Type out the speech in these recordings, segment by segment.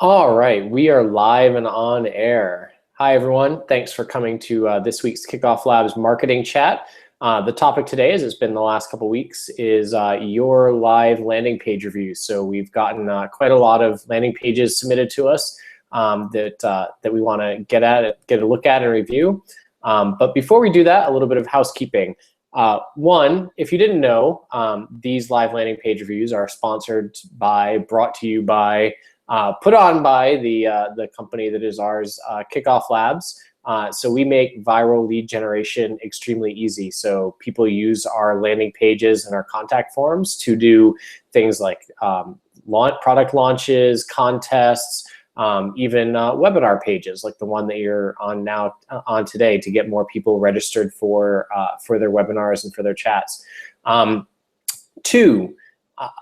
All right, we are live and on air. Hi, everyone. Thanks for coming to this week's Kickoff Labs marketing chat. The topic today, as it's been the last couple weeks, is your live landing page reviews. So we've gotten quite a lot of landing pages submitted to us that we want to get a look at and review. But before we do that, a little bit of housekeeping. One, if you didn't know, these live landing page reviews are sponsored by, brought to you by, put on by the company that is ours, KickoffLabs. So we make viral lead generation extremely easy. So people use our landing pages and our contact forms to do things like product launches, contests, even webinar pages like the one that you're on now today to get more people registered for their webinars and for their chats. Two,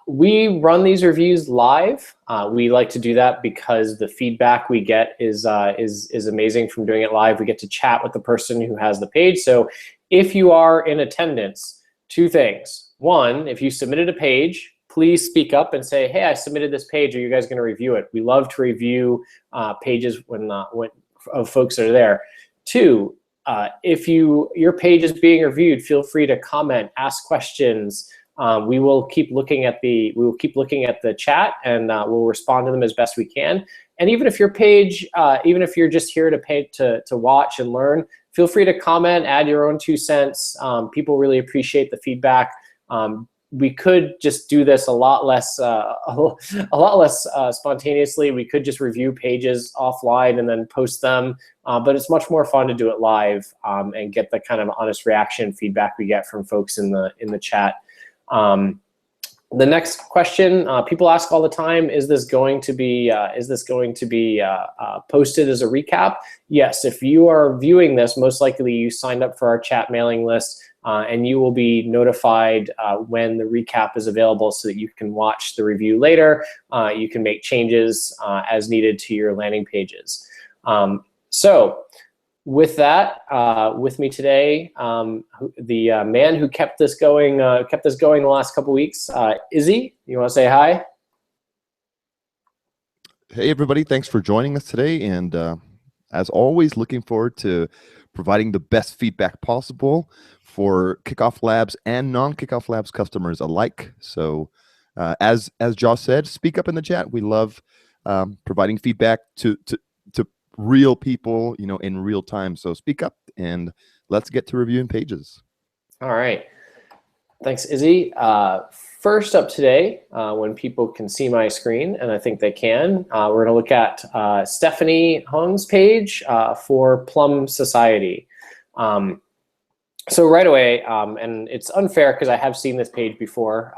we run these reviews live. We like to do that because the feedback we get is amazing from doing it live. We get to chat with the person who has the page. So if you are in attendance, two things. One, if you submitted a page, please speak up and say, hey, I submitted this page. Are you guys going to review it? We love to review pages when of folks that are there. Two, if your page is being reviewed, feel free to comment, ask questions. We will keep looking at the chat and we'll respond to them as best we can. And even if your page, even if you're just here to watch and learn, feel free to comment, add your own 2 cents. People really appreciate the feedback. We could just do this a lot less spontaneously. We could just review pages offline and then post them, but it's much more fun to do it live and get the kind of honest reaction feedback we get from folks in the chat. The next question people ask all the time: is this going to be posted as a recap? Yes. If you are viewing this, most likely you signed up for our chat mailing list, and you will be notified when the recap is available, so that you can watch the review later. You can make changes as needed to your landing pages. So. With that, with me today, the man who kept this going the last couple weeks, Izzy. You want to say hi? Hey everybody, thanks for joining us today, and as always, looking forward to providing the best feedback possible for Kickoff Labs and non-Kickoff Labs customers alike. So, as Josh said, speak up in the chat. We love providing feedback to real people, in real time. So speak up and let's get to reviewing pages. All right. Thanks, Izzy. First up today, when people can see my screen, and I think they can, we're going to look at Stephanie Hung's page for Plum Society. So right away, and it's unfair because I have seen this page before.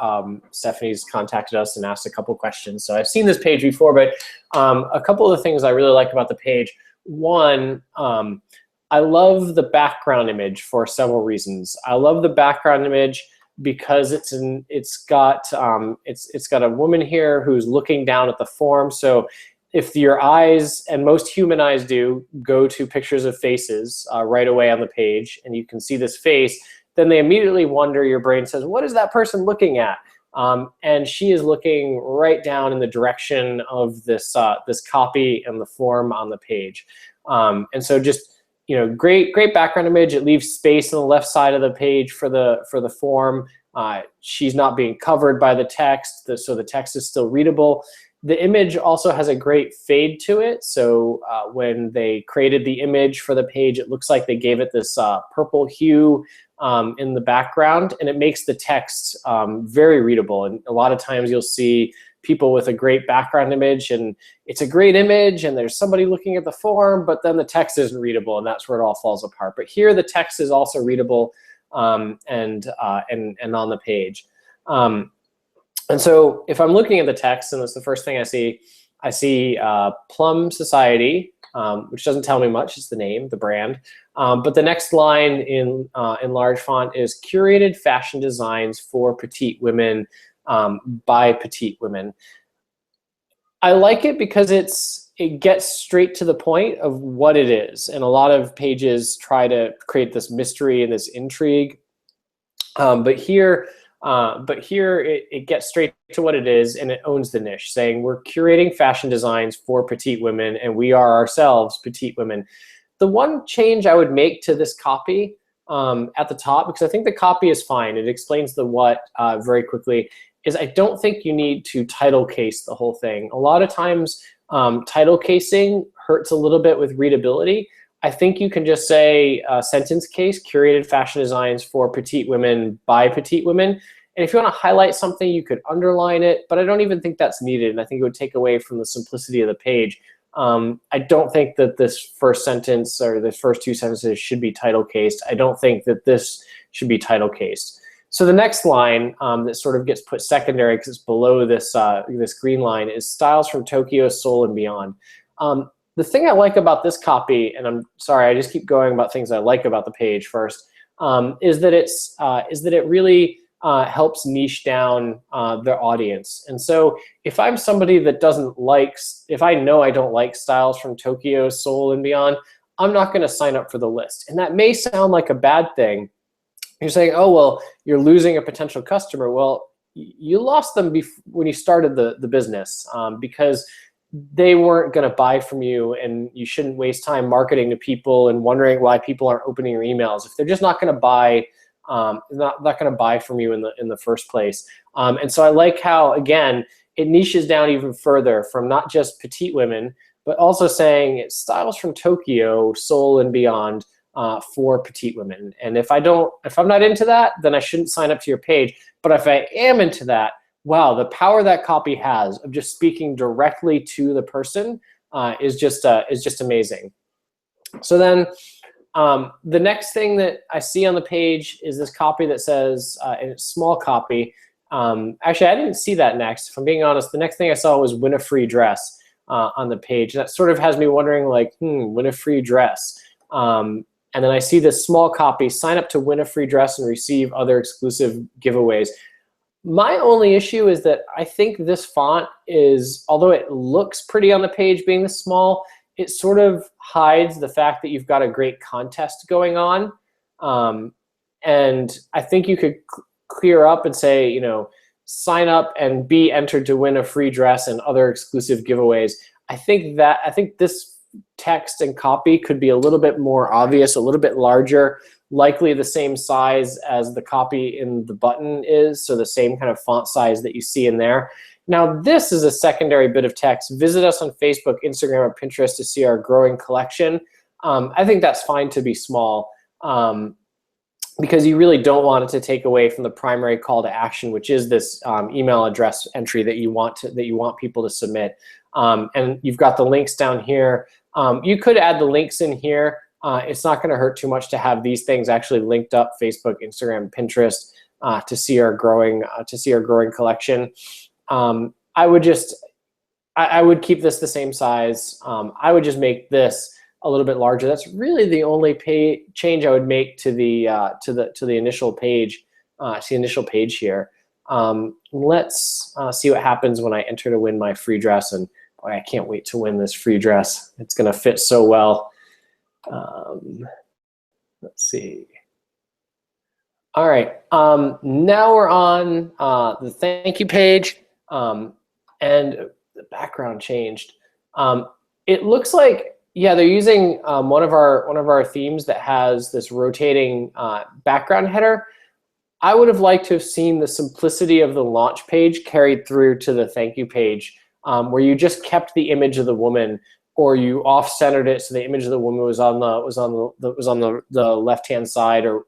Stephanie's contacted us and asked a couple questions. So I've seen this page before, but a couple of the things I really like about the page. One, I love the background image for several reasons. I love the background image because it's got a woman here who's looking down at the form. So if your eyes, and most human eyes do, go to pictures of faces right away on the page, and you can see this face, then they immediately wonder, your brain says, what is that person looking at? And she is looking right down in the direction of this copy and the form on the page. And so just, great background image. It leaves space on the left side of the page for the form. She's not being covered by the text, so the text is still readable. The image also has a great fade to it. So when they created the image for the page, it looks like they gave it this purple hue in the background, and it makes the text very readable. And a lot of times you'll see people with a great background image, and it's a great image, and there's somebody looking at the form, but then the text isn't readable, and that's where it all falls apart. But here the text is also readable and on the page. And so if I'm looking at the text, and that's the first thing I see Plum Society, which doesn't tell me much. It's the name, the brand. But the next line in large font is curated fashion designs for petite women by petite women. I like it because it gets straight to the point of what it is. And a lot of pages try to create this mystery and this intrigue. But here, But here it gets straight to what it is, and it owns the niche, saying we're curating fashion designs for petite women, and we are ourselves petite women. The one change I would make to this copy at the top, because I think the copy is fine, it explains the what very quickly, is I don't think you need to title case the whole thing. A lot of times title casing hurts a little bit with readability. I think you can just say sentence case, curated fashion designs for petite women by petite women. And if you want to highlight something, you could underline it, but I don't even think that's needed. And I think it would take away from the simplicity of the page. I don't think that this first sentence or the first two sentences should be title cased. I don't think that this should be title cased. So the next line that sort of gets put secondary because it's below this, this green line is styles from Tokyo, Seoul, and beyond. The thing I like about this copy, and I'm sorry, I just keep going about things I like about the page first, is that it really helps niche down their audience. And so if I'm somebody that doesn't like, if I know I don't like styles from Tokyo, Seoul, and beyond, I'm not going to sign up for the list. And that may sound like a bad thing. You're saying, oh, well, you're losing a potential customer. Well, you lost them when you started the business because they weren't going to buy from you, and you shouldn't waste time marketing to people and wondering why people aren't opening your emails if they're just not going to buy, not going to buy from you in the first place. And so I like how, again, it niches down even further from not just petite women, but also saying it's styles from Tokyo, Seoul, and beyond. For petite women. And if I'm not into that, then I shouldn't sign up to your page. But if I am into that, wow, the power that copy has of just speaking directly to the person is just amazing. So then the next thing that I see on the page is this copy that says, and it's small copy. Actually, I didn't see that next. If I'm being honest, the next thing I saw was win a free dress on the page. That sort of has me wondering, like, win a free dress. And then I see this small copy, sign up to win a free dress and receive other exclusive giveaways. My only issue is that I think this font is, although it looks pretty on the page being this small, it sort of hides the fact that you've got a great contest going on. And I think you could clear up and say, you know, sign up and be entered to win a free dress and other exclusive giveaways. I think this text and copy could be a little bit more obvious, a little bit larger, likely the same size as the copy in the button is, so the same kind of font size that you see in there. Now, this is a secondary bit of text. Visit us on Facebook, Instagram, or Pinterest to see our growing collection. I think that's fine to be small because you really don't want it to take away from the primary call to action, which is this email address entry that you want people to submit. And you've got the links down here. You could add the links in here. It's not going to hurt too much to have these things actually linked up: Facebook, Instagram, Pinterest, to see our growing collection. I would keep this the same size. I would just make this a little bit larger. That's really the only change I would make to the initial page. To the initial page here. Let's see what happens when I enter to win my free dress. And boy, I can't wait to win this free dress. It's going to fit so well. Let's see. All right. Now we're on the thank you page, and the background changed. It looks like, yeah, they're using one of our themes that has this rotating background header. I would have liked to have seen the simplicity of the launch page carried through to the thank you page, where you just kept the image of the woman, or you off-centered it so the image of the woman was on the left-hand side, or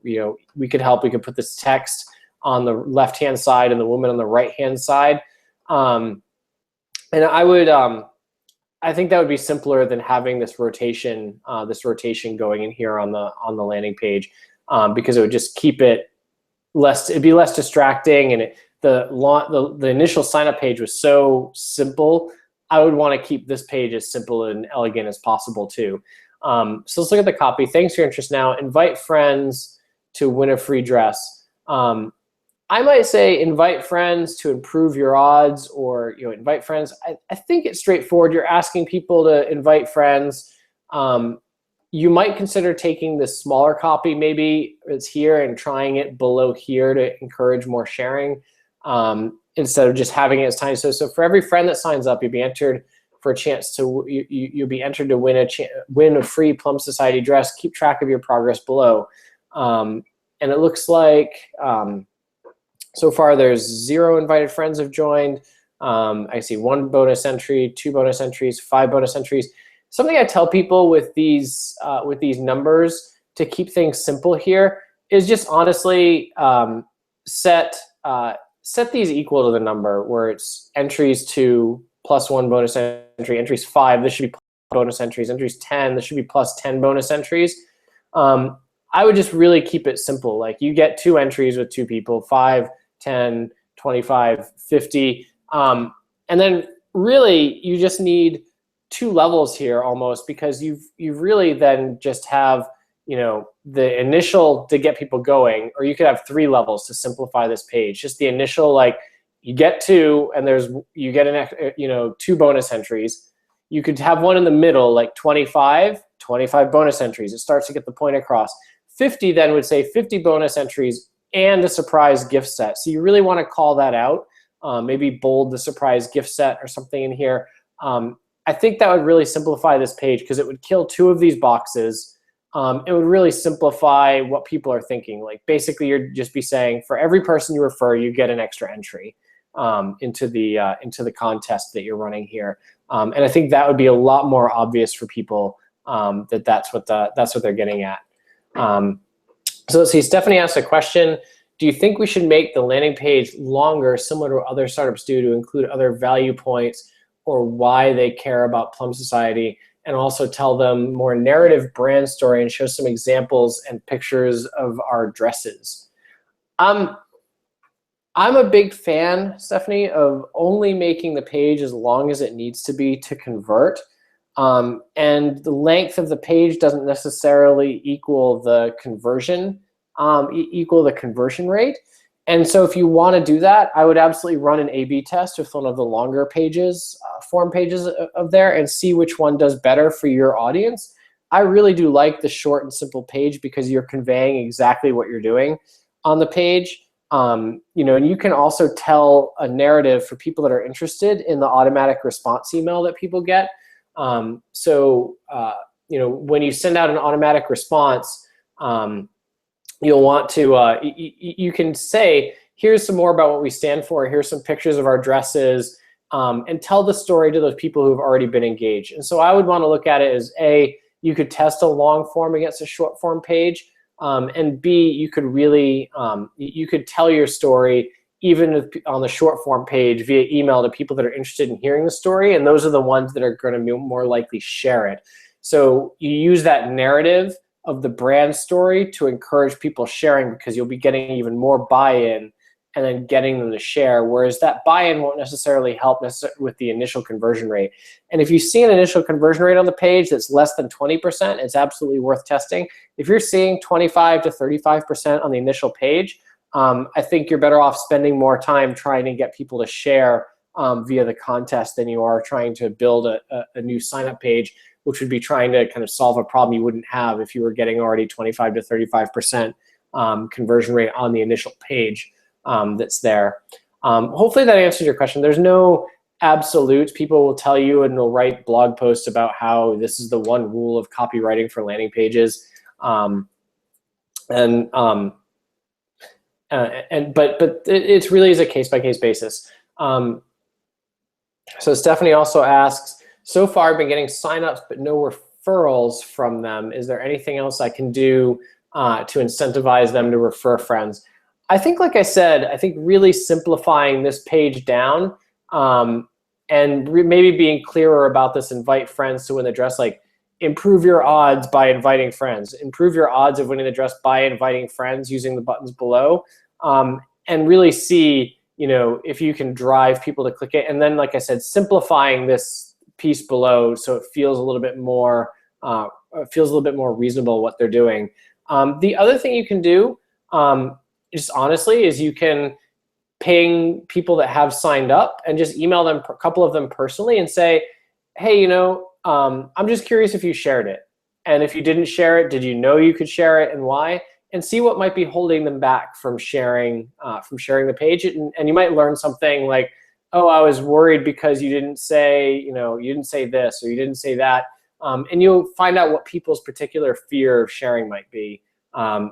we could put this text on the left-hand side and the woman on the right-hand side. And I think that would be simpler than having this rotation going in here on the landing page, because it would just keep it it'd be less distracting, and the initial sign up page was so simple. I would want to keep this page as simple and elegant as possible too. So let's look at the copy. Thanks for your interest. Now, invite friends to win a free dress. I might say invite friends to improve your odds, or invite friends. I think it's straightforward. You're asking people to invite friends. you might consider taking this smaller copy, maybe it's here, and trying it below here to encourage more sharing, instead of just having it as tiny. So for every friend that signs up, you'll be entered for a chance to you'll be entered to win a free Plum Society dress. Keep track of your progress below. And it looks like so far there's 0 invited friends have joined. I see 1 bonus entry, 2 bonus entries, 5 bonus entries. Something I tell people with these numbers to keep things simple here is just honestly set these equal to the number where it's entries 2 plus 1 bonus entry, entries 5, this should be plus bonus entries, entries 10, this should be plus 10 bonus entries. I would just really keep it simple. Like you get 2 entries with 2 people, 5, 10, 25, 50. And then really you just need 2 levels here almost, because you've really then just have, you know, the initial to get people going, or you could have 3 levels to simplify this page. Just the initial, like you get 2 and you get an, you know, 2 bonus entries. You could have one in the middle, like 25 bonus entries. It starts to get the point across. 50 then would say 50 bonus entries and a surprise gift set. So you really want to call that out. Maybe bold the surprise gift set or something in here. I think that would really simplify this page because it would kill 2 of these boxes. It would really simplify what people are thinking. Like basically you'd just be saying for every person you refer, you get an extra entry into the contest that you're running here. And I think that would be a lot more obvious for people that's what they're getting at. So let's see, Stephanie asked a question. Do you think we should make the landing page longer, similar to what other startups do, to include other value points or why they care about Plum Society, and also tell them more narrative brand story and show some examples and pictures of our dresses? I'm a big fan, Stephanie, of only making the page as long as it needs to be to convert. And the length of the page doesn't necessarily equal the conversion rate. And so if you want to do that, I would absolutely run an A/B test with one of the longer pages, form pages of there, and see which one does better for your audience. I really do like the short and simple page because you're conveying exactly what you're doing on the page. You know, and you can also tell a narrative for people that are interested in the automatic response email that people get. You know, when you send out an automatic response, you'll want to, you can say, here's some more about what we stand for, here's some pictures of our dresses, and tell the story to those people who've already been engaged. And so I would want to look at it as A, you could test a long form against a short form page, and B, you could really, you could tell your story even on the short form page via email to people that are interested in hearing the story, and those are the ones that are going to be more likely share it. So you use that narrative of the brand story to encourage people sharing, because you'll be getting even more buy-in and then getting them to share, whereas that buy-in won't necessarily help with the initial conversion rate. And if you see an initial conversion rate on the page that's less than 20%, it's absolutely worth testing. If you're seeing 25 to 35% on the initial page, I think you're better off spending more time trying to get people to share via the contest than you are trying to build a new sign-up page, which would be trying to kind of solve a problem you wouldn't have if you were getting already 25 to 35% conversion rate on the initial page that's there. Hopefully that answers your question. There's no absolutes. People will tell you and they'll write blog posts about how this is the one rule of copywriting for landing pages. But it really is a case-by-case basis. So Stephanie also asks, so far I've been getting signups but no referrals from them. Is there anything else I can do to incentivize them to refer friends? I think, like I said, I think really simplifying this page down and maybe being clearer about this invite friends to win the dress, like improve your odds by inviting friends, improve your odds of winning the dress by inviting friends using the buttons below, and really see, you know, if you can drive people to click it. And then, like I said, simplifying this piece below so it feels a little bit more reasonable what they're doing. The other thing you can do, just honestly, is you can ping people that have signed up and just email them, a couple of them personally, and say, hey, you know, I'm just curious if you shared it. And if you didn't share it, did you know you could share it and why? And see what might be holding them back from sharing the page. And you might learn something like, oh, I was worried because you didn't say, you didn't say this or you didn't say that. And you'll find out what people's particular fear of sharing might be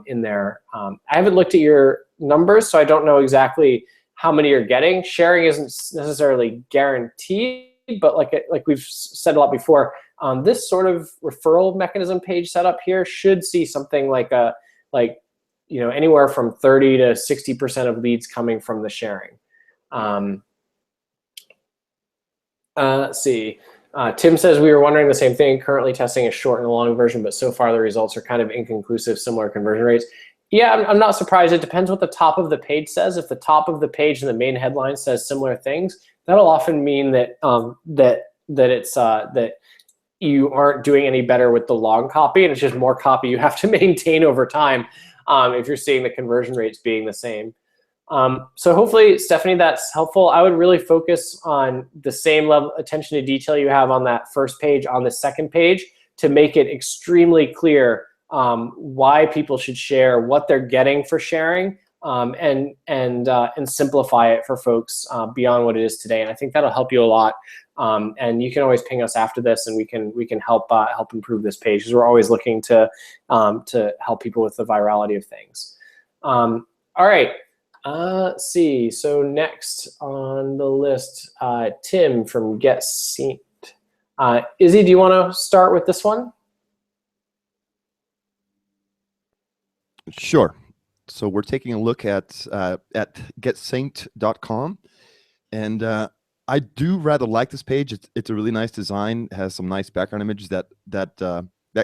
in there. I haven't looked at your numbers, so I don't know exactly how many you're getting. Sharing isn't necessarily guaranteed, but like we've said a lot before, this sort of referral mechanism page setup here should see something like anywhere from 30 to 60% of leads coming from the sharing. Let's see. Tim says, we were wondering the same thing, currently testing a short and a long version, but so far the results are kind of inconclusive, similar conversion rates. Yeah, I'm not surprised. It depends what the top of the page says. If the top of the page and the main headline says similar things, that'll often mean that that you aren't doing any better with the long copy, and it's just more copy you have to maintain over time if you're seeing the conversion rates being the same. So hopefully, Stephanie, that's helpful. I would really focus on the same level attention to detail you have on that first page on the second page to make it extremely clear why people should share, what they're getting for sharing, and simplify it for folks beyond what it is today. And I think that'll help you a lot. And you can always ping us after this, and we can help improve this page, because we're always looking to help people with the virality of things. All right. Let's see. So next on the list, Tim from Get Synced. Izzy, do you want to start with this one? Sure. So we're taking a look at getsynced.com, and I do rather like this page. It's a really nice design. It has some nice background images that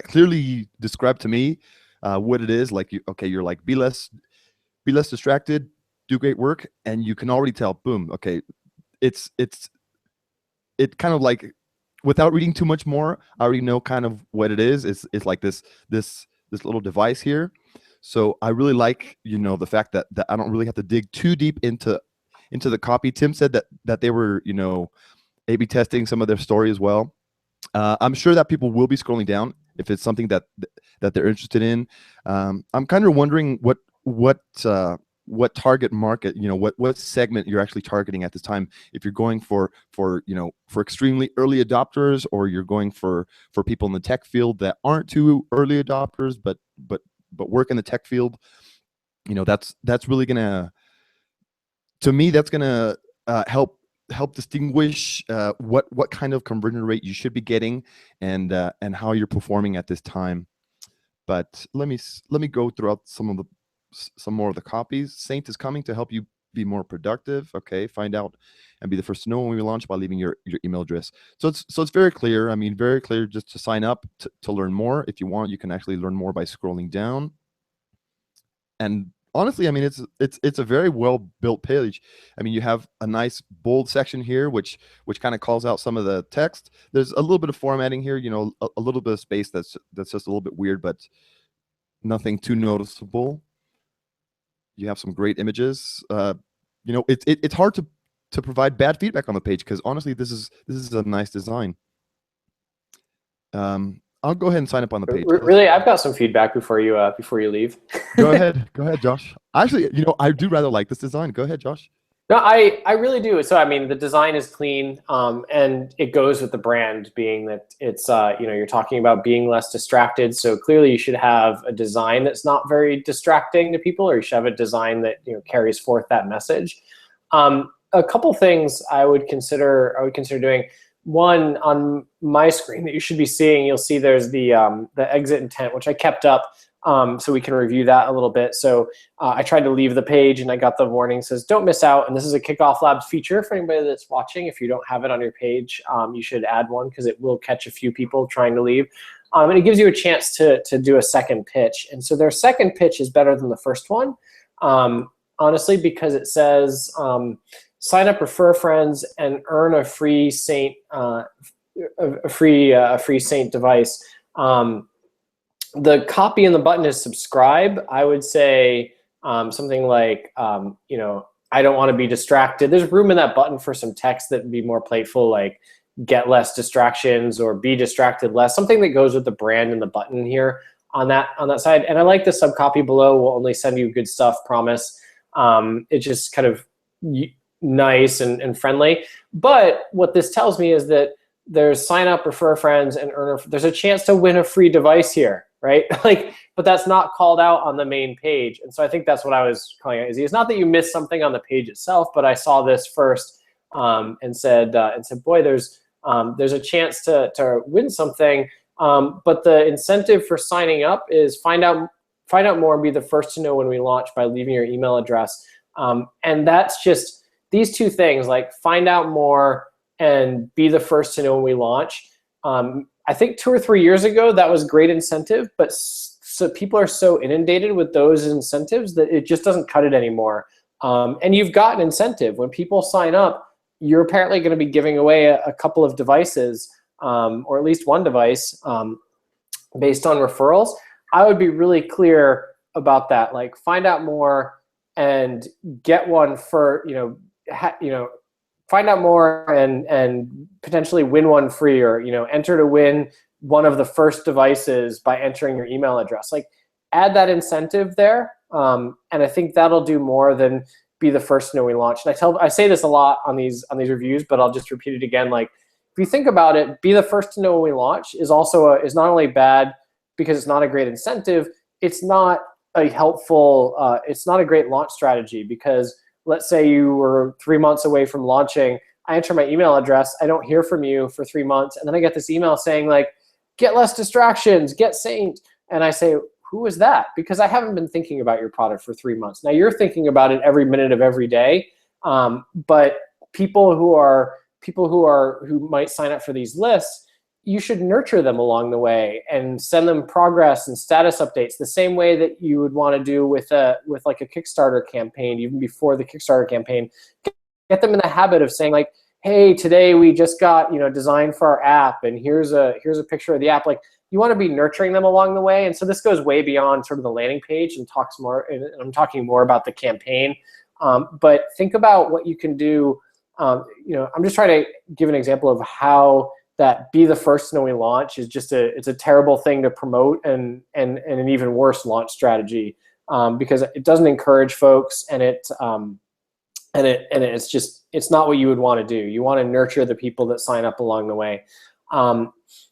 clearly describe to me what it is. Like you're like, be less distracted, do great work, and you can already tell, boom, okay, it kind of like, without reading too much more, I already know kind of what it is. It's like this little device here. So I really like, the fact that I don't really have to dig too deep into the copy. Tim said that they were, A/B testing some of their story as well. I'm sure that people will be scrolling down if it's something that they're interested in. I'm kind of wondering what target market, what segment you're actually targeting at this time. If you're going for extremely early adopters, or you're going for people in the tech field that aren't too early adopters, but work in the tech field. That's really gonna, to me, that's gonna help distinguish what kind of conversion rate you should be getting, and how you're performing at this time. But let me go throughout some more of the copies. Saint is coming to help you be more productive. Okay, find out and be the first to know when we launch by leaving your email address. So it's very clear. I mean, very clear. Just to sign up to learn more. If you want, you can actually learn more by scrolling down. And honestly, I mean, it's a very well built page. I mean, you have a nice bold section here, which kind of calls out some of the text. There's a little bit of formatting here, a little bit of space that's just a little bit weird, but nothing too noticeable. You have some great images. It's hard to provide bad feedback on the page, because honestly, this is a nice design. I'll go ahead and sign up on the page. Really, I've got some feedback before you leave. Go ahead, Josh. Actually, I do rather like this design. Go ahead, Josh. No, I really do. So I mean, the design is clean, and it goes with the brand, being that it's you're talking about being less distracted. So clearly, you should have a design that's not very distracting to people, or you should have a design that carries forth that message. A couple things I would consider doing. One, on my screen that you should be seeing, you'll see there's the exit intent, which I kept up. So we can review that a little bit. So I tried to leave the page, and I got the warning says, don't miss out. And this is a KickoffLabs feature for anybody that's watching. If you don't have it on your page, you should add one, because it will catch a few people trying to leave. And it gives you a chance to do a second pitch. And so their second pitch is better than the first one, honestly, because it says, sign up, refer friends, and earn a free Saint Saint device. The copy in the button is subscribe. I would say something like, I don't want to be distracted. There's room in that button for some text that would be more playful, like, get less distractions or be distracted less, something that goes with the brand and the button here on that side. And I like the subcopy below, will only send you good stuff, promise. It's just kind of nice and friendly. But what this tells me is that there's sign up, refer friends, and there's a chance to win a free device here, right? Like, but that's not called out on the main page. And so I think that's what I was calling it. It's not that you missed something on the page itself, but I saw this first and said, boy, there's a chance to win something. But the incentive for signing up is find out more and be the first to know when we launch by leaving your email address. And that's just these two things, like find out more and be the first to know when we launch. I think 2 or 3 years ago, that was great incentive, but so people are so inundated with those incentives that it just doesn't cut it anymore. And you've got an incentive. When people sign up, you're apparently going to be giving away a couple of devices, or at least one device, based on referrals. I would be really clear about that. Like, find out more and get one for, find out more and potentially win one free, or enter to win one of the first devices by entering your email address. Like, add that incentive there, and I think that'll do more than be the first to know we launch. And I say this a lot on these reviews, but I'll just repeat it again. Like, if you think about it, be the first to know when we launch is not only bad because it's not a great incentive, it's not a helpful, it's not a great launch strategy, because let's say you were 3 months away from launching, I enter my email address, I don't hear from you for 3 months, and then I get this email saying like, get less distractions, get Saint, and I say, who is that? Because I haven't been thinking about your product for 3 months. Now you're thinking about it every minute of every day, but people who might sign up for these lists, you should nurture them along the way and send them progress and status updates the same way that you would want to do with like a Kickstarter campaign, even before the Kickstarter campaign. Get them in the habit of saying like, hey, today we just got design for our app, and here's a picture of the app. Like, you want to be nurturing them along the way. And so this goes way beyond sort of the landing page and talks more, and I'm talking more about the campaign. But think about what you can do. I'm just trying to give an example of how that be the first to know we launch is just it's a terrible thing to promote, and an even worse launch strategy, because it doesn't encourage folks, and it's not what you would want to do. You want to nurture the people that sign up along the way.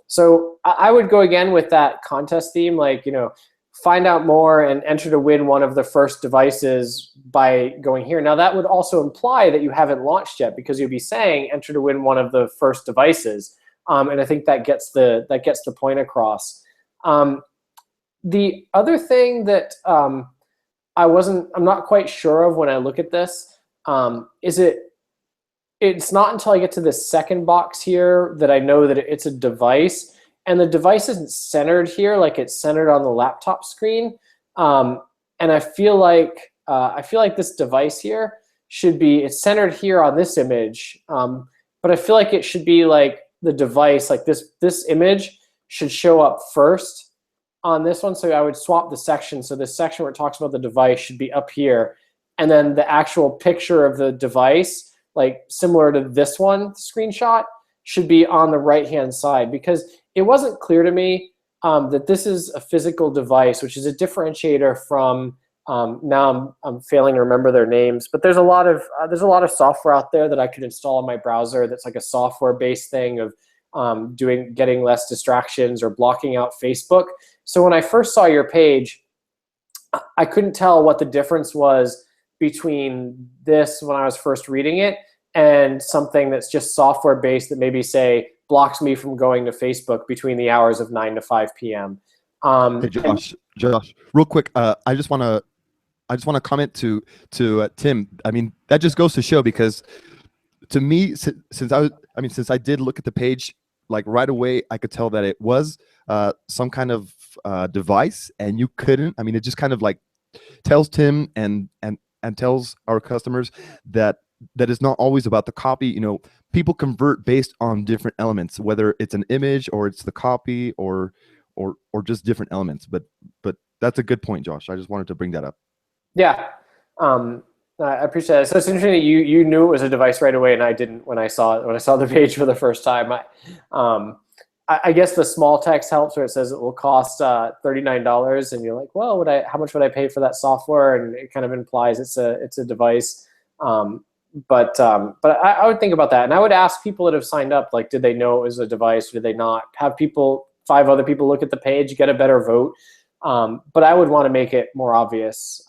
So I would go again with that contest theme, like, find out more and enter to win one of the first devices by going here. Now that would also imply that you haven't launched yet, because you'll be saying enter to win one of the first devices. And I think that gets the point across. The other thing that I'm not quite sure of when I look at this, is it's not until I get to this second box here that I know that it's a device, and the device isn't centered here, like it's centered on the laptop screen. And I feel like this device here it's centered here on this image, but I feel like it should be like the device, like this image should show up first on this one. So I would swap the section. So the section where it talks about the device should be up here, and then the actual picture of the device, like similar to this one screenshot, should be on the right-hand side, because it wasn't clear to me that this is a physical device, which is a differentiator from, now I'm failing to remember their names, but there's a lot of software out there that I could install on my browser that's like a software-based thing of getting less distractions or blocking out Facebook. So when I first saw your page, I couldn't tell what the difference was between this when I was first reading it and something that's just software based that maybe say blocks me from going to Facebook between the hours of 9 to 5 p.m. Hey, Josh, real quick, I just want to comment to Tim. I mean, that just goes to show, because to me, since I did look at the page, like right away, I could tell that it was some kind of device, and you couldn't. I mean, it just kind of like tells Tim and tells our customers that is not always about the copy. People convert based on different elements, whether it's an image or it's the copy or just different elements. But that's a good point, Josh. I just wanted to bring that up. Yeah. I appreciate it. So it's interesting that you knew it was a device right away, and I didn't when I saw the page for the first time. I guess the small text helps, where it says it will cost $39, and you're like, well, how much would I pay for that software? And it kind of implies it's a device. But I would think about that, and I would ask people that have signed up, like, did they know it was a device, or did they not? Have 5 other people look at the page, get a better vote. But I would want to make it more obvious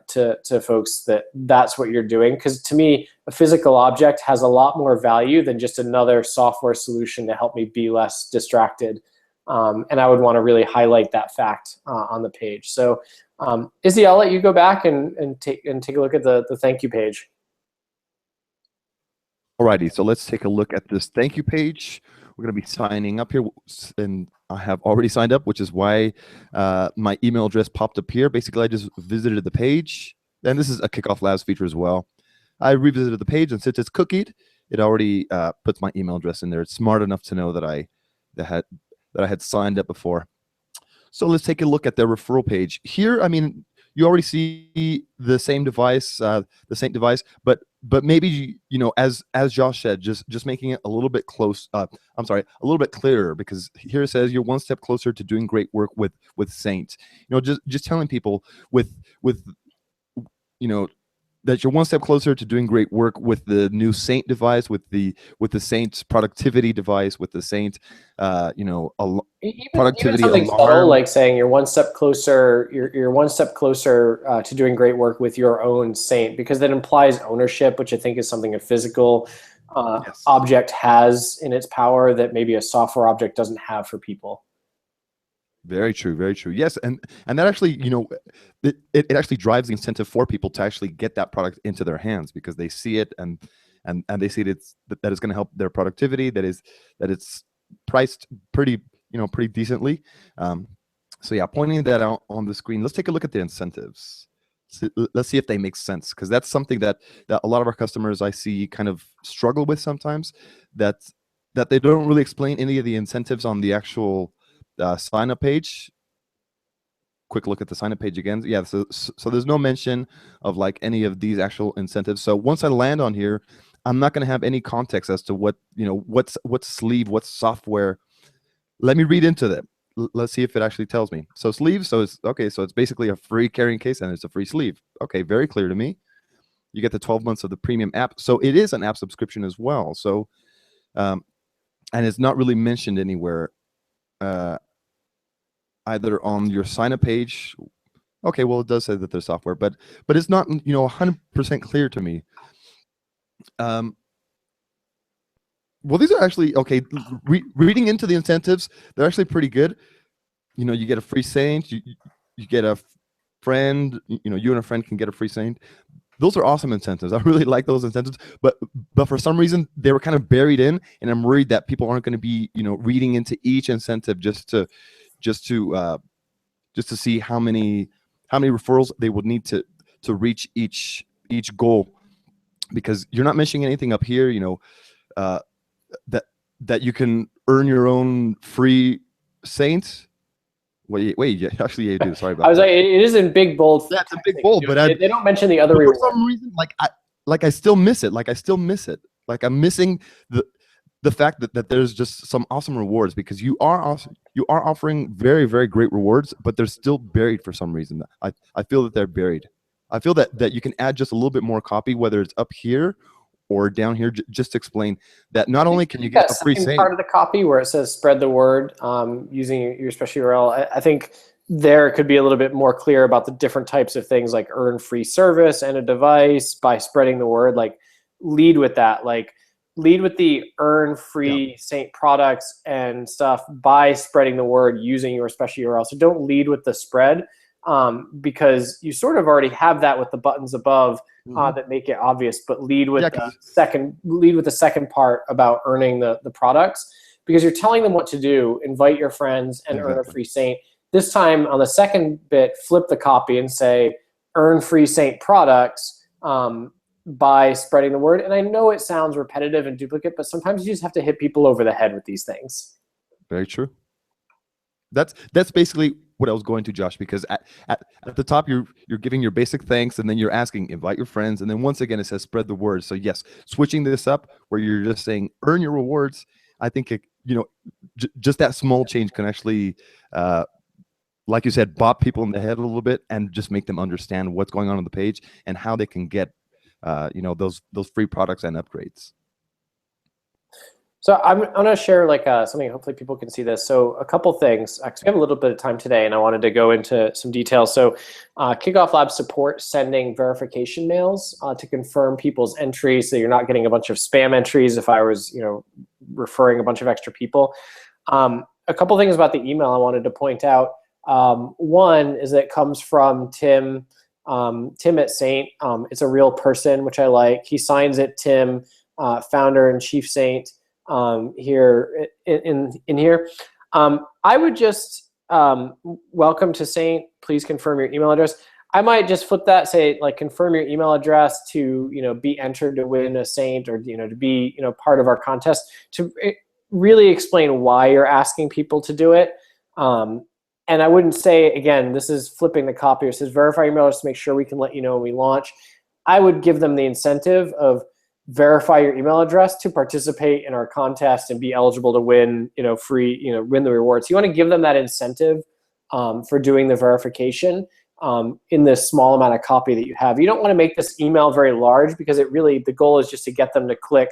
to folks that that's what you're doing, because to me, a physical object has a lot more value than just another software solution to help me be less distracted. And I would want to really highlight that fact on the page. So Izzy, I'll let you go back and take a look at the thank you page. Alrighty, so let's take a look at this thank you page. We're going to be signing up here, and I have already signed up, which is why my email address popped up here. Basically, I just visited the page, and this is a Kickoff Labs feature as well. I revisited the page, and since it's cookied, it already puts my email address in there. It's smart enough to know that I had signed up before. So let's take a look at the referral page here. I mean, you already see the same device, but maybe as Josh said, just making it a little bit a little bit clearer, because here it says you're one step closer to doing great work with Saint. Just telling people with that you're one step closer to doing great work with the new Saint device, with the Saint productivity device, with the Saint, productivity even something alarm. subtle, like saying you're one step closer. You're one step closer to doing great work with your own Saint, because that implies ownership, which I think is something a physical Yes. object has in its power that maybe a software object doesn't have for people. Very true, very true. Yes, and that actually, it actually drives the incentive for people to actually get that product into their hands, because they see it and they see that it's going to help their productivity. That it's priced pretty decently. So yeah, pointing that out on the screen. Let's take a look at the incentives. Let's see if they make sense, because that's something that a lot of our customers I see kind of struggle with sometimes. That they don't really explain any of the incentives on the actual sign up page. Quick look at the sign up page again. Yeah, so there's no mention of like any of these actual incentives. So once I land on here, I'm not going to have any context as to what's sleeve, what's software. Let me read into that. Let's see if it actually tells me. So sleeve, so it's basically a free carrying case, and it's a free sleeve. Okay, very clear to me. You get the 12 months of the premium app, so it is an app subscription as well. So and it's not really mentioned anywhere either on your sign up page. Okay, well, it does say that there's software, but it's not 100% clear to me. Well, these are actually okay. Reading into the incentives, they're actually pretty good. You get a free Saint. You get a friend. You and a friend can get a free Saint. Those are awesome incentives. I really like those incentives, but for some reason they were kind of buried in, and I'm worried that people aren't going to be reading into each incentive just to see how many referrals they would need to reach each goal, because you're not mentioning anything up here. That you can earn your own free Saint. Wait, actually, you do. Sorry about that. I was like, it is in big bold. Yeah, it's a big bold, but they don't mention the other rewards. For some reason, I still miss it. Like I'm missing the fact that there's just some awesome rewards, because you are offering very, very great rewards, but they're still buried for some reason. I feel that they're buried. I feel that you can add just a little bit more copy, whether it's up here or down here, just to explain that not only can you get a free Saint. Part of the copy where it says spread the word using your special URL, I think there could be a little bit more clear about the different types of things, like earn free service and a device by spreading the word. Like lead with that, like lead with the earn free Saint products and stuff by spreading the word using your special URL. So don't lead with the spread, because you sort of already have that with the buttons above that make it obvious, but lead with the second part about earning the products, because you're telling them what to do. Invite your friends and earn a free Saint. This time on the second bit, flip the copy and say earn free Saint products by spreading the word. And I know it sounds repetitive and duplicate, but sometimes you just have to hit people over the head with these things. Very true. That's basically what I was going to, Josh, because at the top you're giving your basic thanks, and then you're asking invite your friends, and then once again it says spread the word. So yes, switching this up where you're just saying earn your rewards, I think just that small change can actually, like you said, bop people in the head a little bit and just make them understand what's going on the page and how they can get those free products and upgrades. So I'm going to share like something, hopefully people can see this. So a couple things, because we have a little bit of time today and I wanted to go into some details. So KickoffLabs supports sending verification mails to confirm people's entries, so you're not getting a bunch of spam entries if I was referring a bunch of extra people. A couple things about the email I wanted to point out. One is that it comes from Tim at Saint. It's a real person, which I like. He signs it Tim, founder and chief Saint. Here in here, I would just welcome to Saint. Please confirm your email address. I might just flip that, say like confirm your email address to be entered to win a Saint, or to be part of our contest, to really explain why you're asking people to do it. And I wouldn't say, again, this is flipping the copy. It says verify your email address to make sure we can let you know when we launch. I would give them the incentive of verify your email address to participate in our contest and be eligible to win, free, win the rewards. You want to give them that incentive for doing the verification in this small amount of copy that you have. You don't want to make this email very large, because the goal is just to get them to click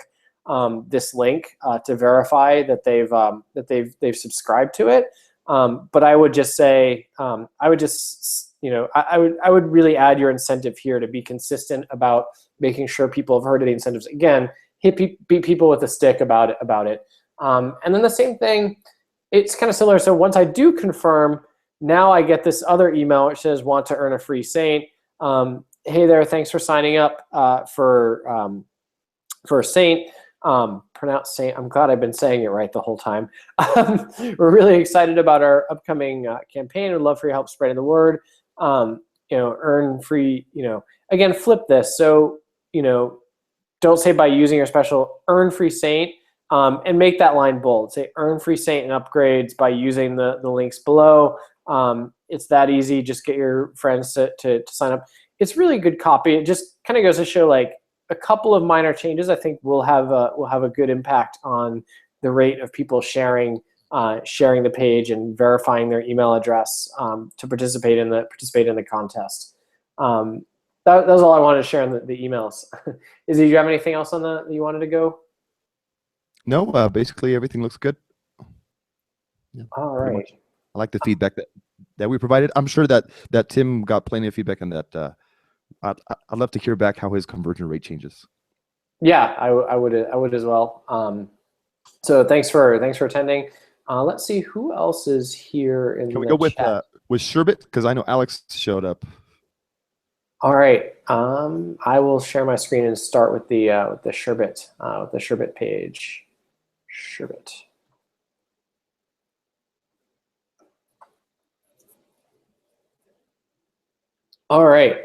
this link to verify that they've subscribed to it. But I would just say, I would really add your incentive here to be consistent about making sure people have heard of the incentives. Again, beat people with a stick about it. And then the same thing, it's kind of similar. So once I do confirm, now I get this other email which says want to earn a free Saint. Hey there, thanks for signing up for Saint. Pronounced Saint. I'm glad I've been saying it right the whole time. We're really excited about our upcoming campaign. We'd love for your help spreading the word. Earn free, again, flip this. So, don't say by using your special, earn free Saint, and make that line bold. Say earn free Saint and upgrades by using the links below. It's that easy. Just get your friends to sign up. It's really good copy. It just kind of goes to show, like, a couple of minor changes I think will have a good impact on the rate of people sharing the page and verifying their email address to participate in the contest. That was all I wanted to share in the emails. Izzy, do you have anything else on that you wanted to go? No, basically everything looks good. Yeah, all right. I like the feedback that we provided. I'm sure that Tim got plenty of feedback, and that I'd love to hear back how his conversion rate changes. Yeah, I would as well. So thanks for attending. Let's see who else is here in the chat. Can we go with Sherbet, because I know Alex showed up. All right. I will share my screen and start with the Sherbet page. Sherbet. All right.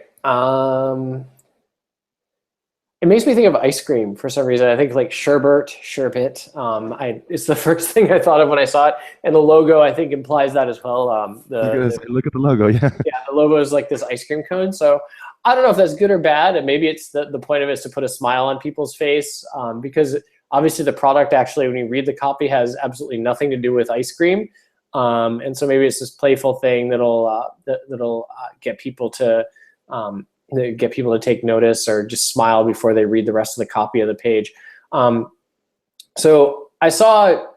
It makes me think of ice cream for some reason. I think like sherbet. It's the first thing I thought of when I saw it, and the logo I think implies that as well. Look at the logo, yeah. Yeah, the logo is like this ice cream cone. So I don't know if that's good or bad, and maybe it's the point of it is to put a smile on people's face, because obviously the product actually, when you read the copy, has absolutely nothing to do with ice cream, and so maybe it's this playful thing that'll get people to take notice or just smile before they read the rest of the copy of the page. So I saw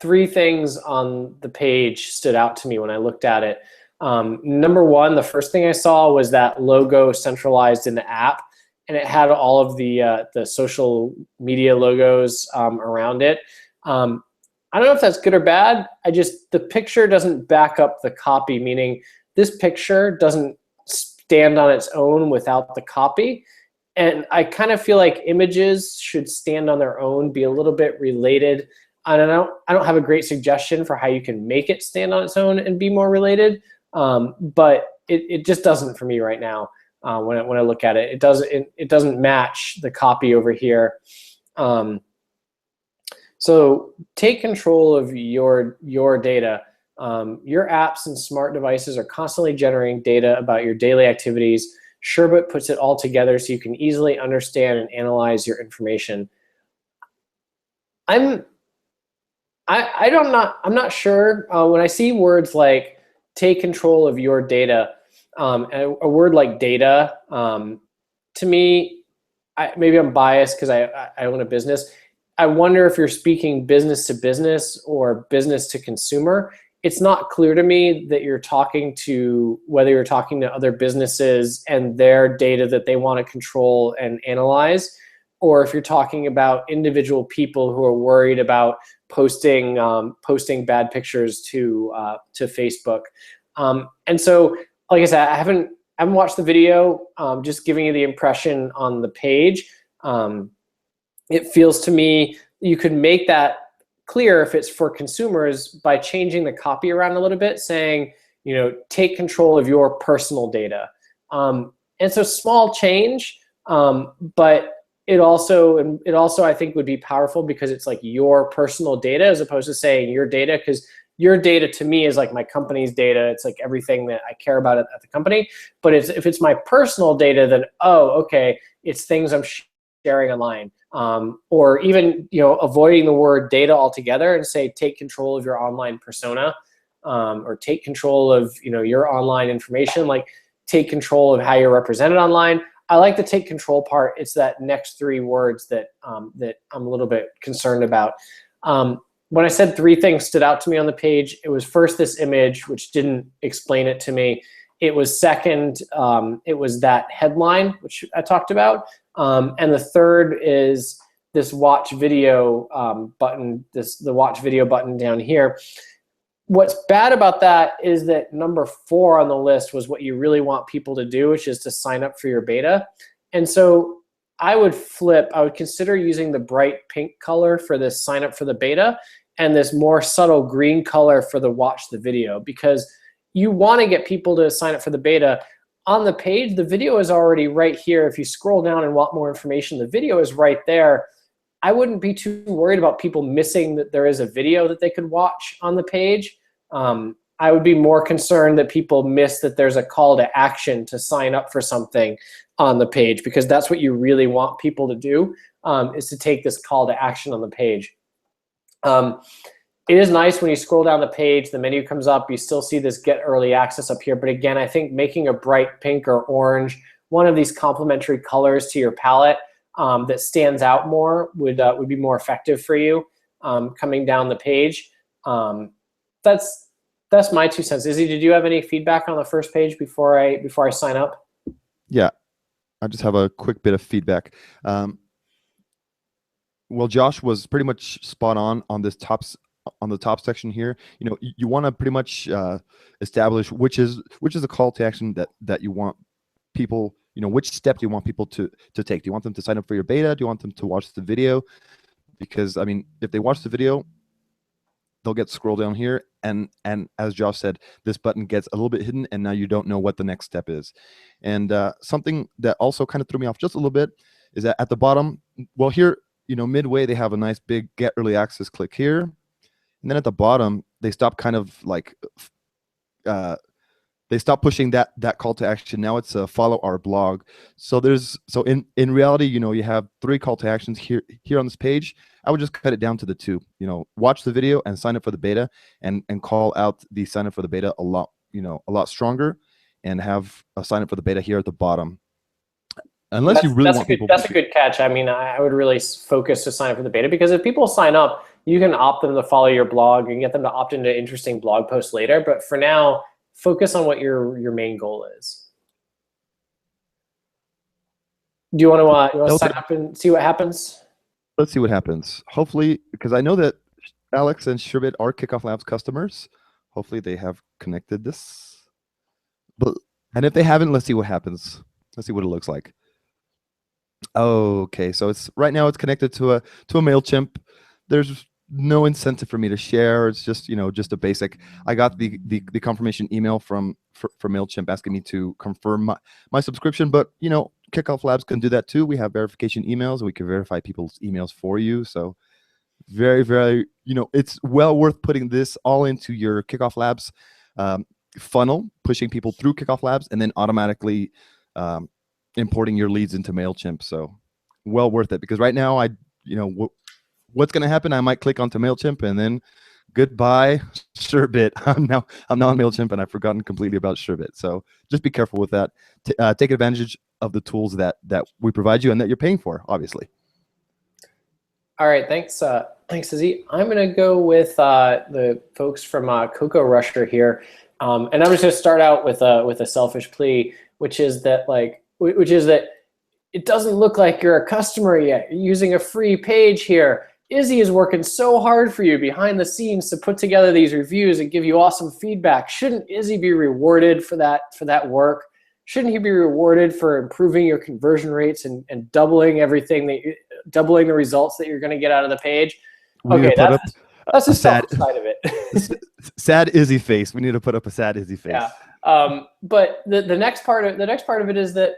3 things on the page stood out to me when I looked at it. Number one, the first thing I saw was that logo centralized in the app, and it had all of the social media logos around it. I don't know if that's good or bad. The picture doesn't back up the copy, meaning this picture doesn't stand on its own without the copy. And I kind of feel like images should stand on their own, be a little bit related. I don't have a great suggestion for how you can make it stand on its own and be more related, but it just doesn't for me right now. When I look at it, it doesn't match the copy over here. So take control of your data. Your apps and smart devices are constantly generating data about your daily activities. Sherbet puts it all together so you can easily understand and analyze your information. I'm not sure. When I see words like take control of your data, and a word like data, to me, maybe I'm biased because I own a business. I wonder if you're speaking business to business or business to consumer. It's not clear to me that you're talking to, whether you're talking to other businesses and their data that they want to control and analyze, or if you're talking about individual people who are worried about posting bad pictures to Facebook. And so, like I said, I haven't watched the video. Just giving you the impression on the page. It feels to me you could make that clear if it's for consumers by changing the copy around a little bit, saying, take control of your personal data. And it's a small change, but it also I think would be powerful because it's like your personal data as opposed to saying your data, because your data to me is like my company's data. It's like everything that I care about at the company. But if it's my personal data, then okay, it's things I'm sharing online. Or even avoiding the word data altogether and say take control of your online persona, or take control of your online information, like take control of how you're represented online. I like the take control part. It's that next three words that that I'm a little bit concerned about. When I said three things stood out to me on the page, it was first this image, which didn't explain it to me. It was second, it was that headline, which I talked about. And the third is this watch video button, the watch video button down here. What's bad about that is that number 4 on the list was what you really want people to do, which is to sign up for your beta. And so I would consider using the bright pink color for this sign up for the beta and this more subtle green color for the watch the video, because you want to get people to sign up for the beta. On the page, the video is already right here. If you scroll down and want more information, the video is right there. I wouldn't be too worried about people missing that there is a video that they could watch on the page. I would be more concerned that people miss that there's a call to action to sign up for something on the page, because that's what you really want people to do, is to take this call to action on the page. It is nice when you scroll down the page, the menu comes up, you still see this get early access up here. But again, I think making a bright pink or orange, one of these complementary colors to your palette that stands out more would be more effective for you coming down the page. That's my 2 cents. Izzy, did you have any feedback on the first page before I sign up? Yeah, I just have a quick bit of feedback. Well, Josh was pretty much spot on this on the top section here. You want to pretty much establish which is a call to action that you want people, which step do you want people to take? Do you want them to sign up for your beta? Do you want them to watch the video? Because I mean, if they watch the video, they'll get scroll down here, and as Josh said, this button gets a little bit hidden, and now you don't know what the next step is. And something that also kind of threw me off just a little bit is that at the bottom, well, here, midway, they have a nice big get early access click here, and then at the bottom, they stop kind of like they stop pushing that call to action. Now it's a follow our blog. So in reality, you have 3 call to actions here on this page. I would just cut it down to the 2. Watch the video and sign up for the beta, and call out the sign up for the beta a lot stronger, and have a sign up for the beta here at the bottom. Unless you really want people. That's a good catch. I mean, I would really focus to sign up for the beta, because if people sign up, you can opt them to follow your blog and get them to opt into interesting blog posts later. But for now, focus on what your main goal is. Do you want to sign up and see what happens? Let's see what happens. Hopefully, because I know that Alex and Sherbet are KickoffLabs customers. Hopefully they have connected this. And if they haven't, let's see what happens. Let's see what it looks like. Okay, so right now it's connected to a MailChimp. There's no incentive for me to share. It's just just a basic. I got the confirmation email from MailChimp asking me to confirm my subscription, but KickoffLabs can do that too. We have verification emails, and we can verify people's emails for you. So Very, very, it's well worth putting this all into your Kickoff Labs funnel, pushing people through Kickoff Labs, and then automatically importing your leads into MailChimp. So well worth it, because right now what's going to happen? I might click onto MailChimp and then goodbye Sherbit. I'm now on MailChimp and I've forgotten completely about Sherbit. So just be careful with that. Take advantage of the tools that we provide you and that you're paying for, obviously. All right, thanks, Izzy. I'm going to go with the folks from Coco Rusher here, and I'm just going to start out with a selfish plea, which is that it doesn't look like you're a customer yet. You're using a free page here. Izzy is working so hard for you behind the scenes to put together these reviews and give you awesome feedback. Shouldn't Izzy be rewarded for that work? Shouldn't he be rewarded for improving your conversion rates and doubling doubling the results that you're going to get out of the page? Okay, that's the sad side of it. Sad Izzy face. We need to put up a sad Izzy face. Yeah. But the next part of it is that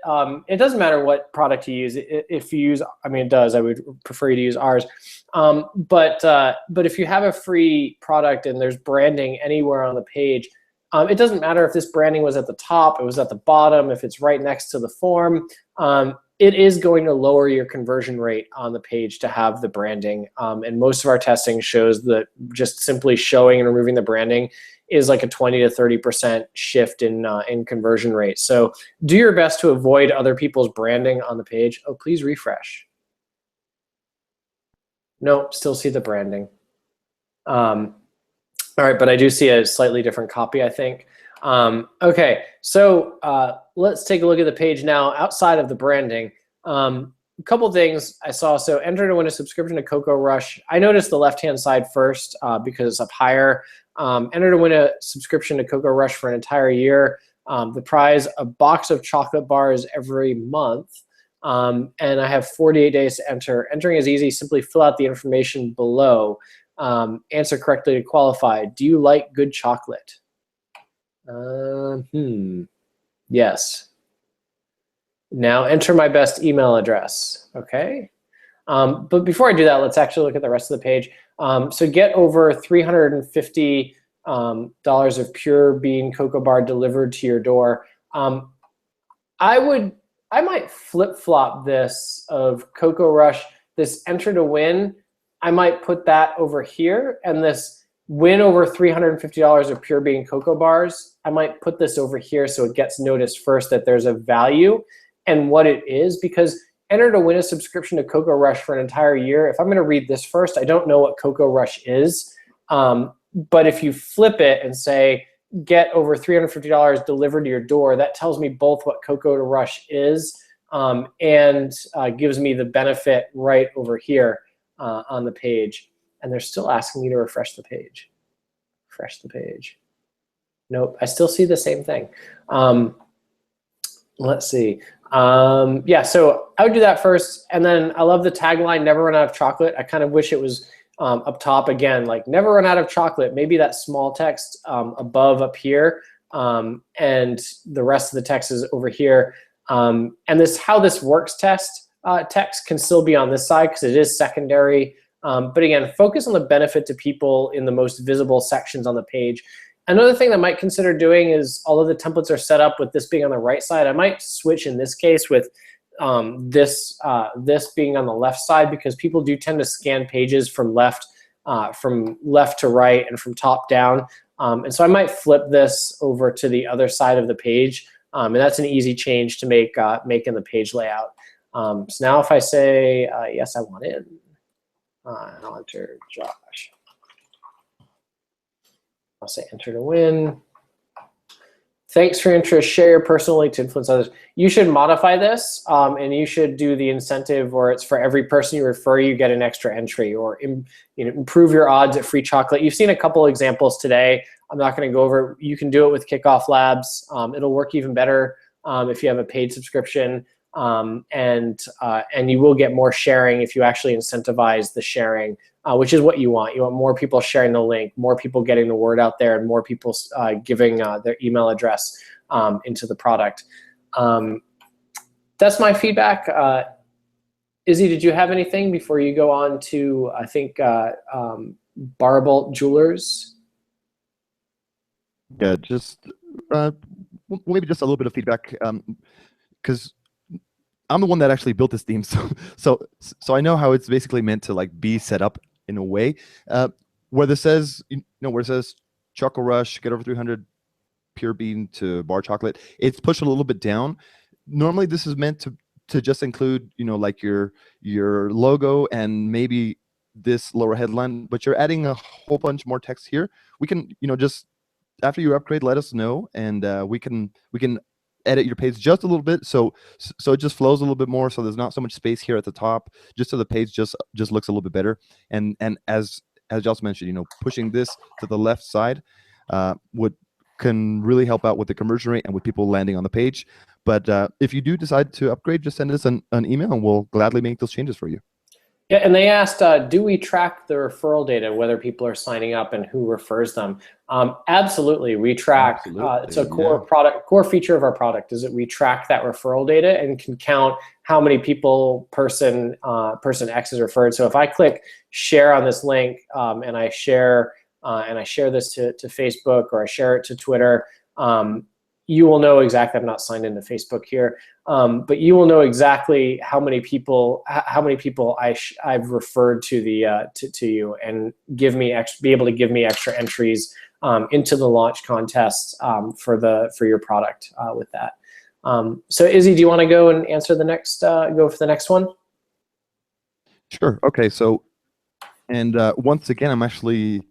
it doesn't matter what product you use. If you use, it does. I would prefer you to use ours. But if you have a free product and there's branding anywhere on the page, it doesn't matter if this branding was at the top, it was at the bottom, if it's right next to the form. It is going to lower your conversion rate on the page to have the branding. And most of our testing shows that just simply showing and removing the branding is like a 20 to 30% shift in conversion rate. So do your best to avoid other people's branding on the page. Oh, please refresh. No, still see the branding. All right, but I do see a slightly different copy, I think. Okay, so let's take a look at the page now outside of the branding. A couple things I saw. So enter to win a subscription to Coco Rush. I noticed the left-hand side first because it's up higher. Enter to win a subscription to Coco Rush for an entire year. The prize, a box of chocolate bars every month. And I have 48 days to enter. Entering is easy. Simply fill out the information below. Answer correctly to qualify. Do you like good chocolate? Yes. Now enter my best email address. Okay. But before I do that, let's actually look at the rest of the page. So get over $350 of pure bean cocoa bar delivered to your door. I might flip-flop this of Coco Rush, this enter to win. I might put that over here, and this win over $350 of pure bean cocoa bars, I might put this over here so it gets noticed first that there's a value and what it is, because enter to win a subscription to Coco Rush for an entire year. If I'm going to read this first, I don't know what Coco Rush is. But if you flip it and say, get over $350 delivered to your door, that tells me both what Coco Rush is and gives me the benefit right over here on the page. And they're still asking me to refresh the page. Refresh the page. Nope, I still see the same thing. Let's see. Yeah, so I would do that first. And then I love the tagline, never run out of chocolate. I kind of wish it was up top again, like never run out of chocolate. Maybe that small text above up here, and the rest of the text is over here. And this how this works text can still be on this side because it is secondary. But again, focus on the benefit to people in the most visible sections on the page. Another thing that I might consider doing is, although the templates are set up with this being on the right side, I might switch in this case with this being on the left side, because people do tend to scan pages from left to right and from top down. And so I might flip this over to the other side of the page. And that's an easy change to make in the page layout. So now if I say, yes, I want in, I'll enter Josh. I'll say enter to win. Thanks for your interest. Share your personal link to influence others. You should modify this, and you should do the incentive where it's for every person you refer, you get an extra entry, or improve your odds at free chocolate. You've seen a couple examples today. I'm not going to go over it. You can do it with Kickoff Labs. It'll work even better if you have a paid subscription, and you will get more sharing if you actually incentivize the sharing, which is what you want. You want more people sharing the link, more people getting the word out there, and more people giving their email address into the product. That's my feedback. Izzy, did you have anything before you go on to, I think, Barbolt Jewelers? Yeah, just uh, maybe just a little bit of feedback, because I'm the one that actually built this theme, so I know how it's basically meant to like be set up in a way, where this says, where it says Choco Rush, get over 300 pure bean to bar chocolate. It's pushed a little bit down. Normally, this is meant to just include, like your logo and maybe this lower headline, but you're adding a whole bunch more text here. We can, just after you upgrade, let us know, and we can edit your page just a little bit, so it just flows a little bit more. So there's not so much space here at the top, just so the page just looks a little bit better. And as Josh mentioned, pushing this to the left side would can really help out with the conversion rate and with people landing on the page. But if you do decide to upgrade, just send us an email, and we'll gladly make those changes for you. Yeah, and they asked, do we track the referral data, whether people are signing up and who refers them? Absolutely, we track. It's a core feature of our product is that we track that referral data and can count how many people person X is referred. So if I click share on this link and I share this to Facebook, or I share it to Twitter, you will know exactly. I'm not signed into Facebook here, but you will know exactly how many people I've referred to the to you, and be able to give me extra entries into the launch contest for your product with that. So Izzy, do you want to go and answer the next go for the next one? Sure. Okay. So, and once again, I'm actually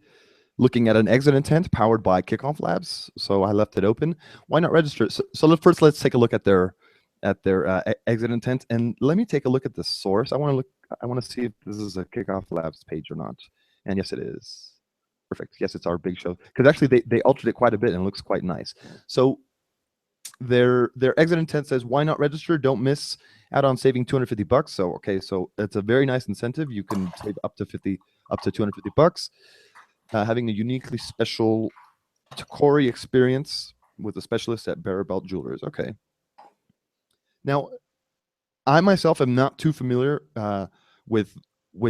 looking at an exit intent powered by KickoffLabs. So I left it open. Why not register? So first, let's take a look at their exit intent, and let me take a look at the source. I want to see if this is a KickoffLabs page or not. And yes, it is. Perfect. Yes, it's our big show, because actually they altered it quite a bit and it looks quite nice. So their exit intent says, why not register? Don't miss out on saving $250. So okay, so it's a very nice incentive. You can save up to $250. Having a uniquely special Tacori experience with a specialist at Barbolt Jewelers. Okay. Now, I myself am not too familiar with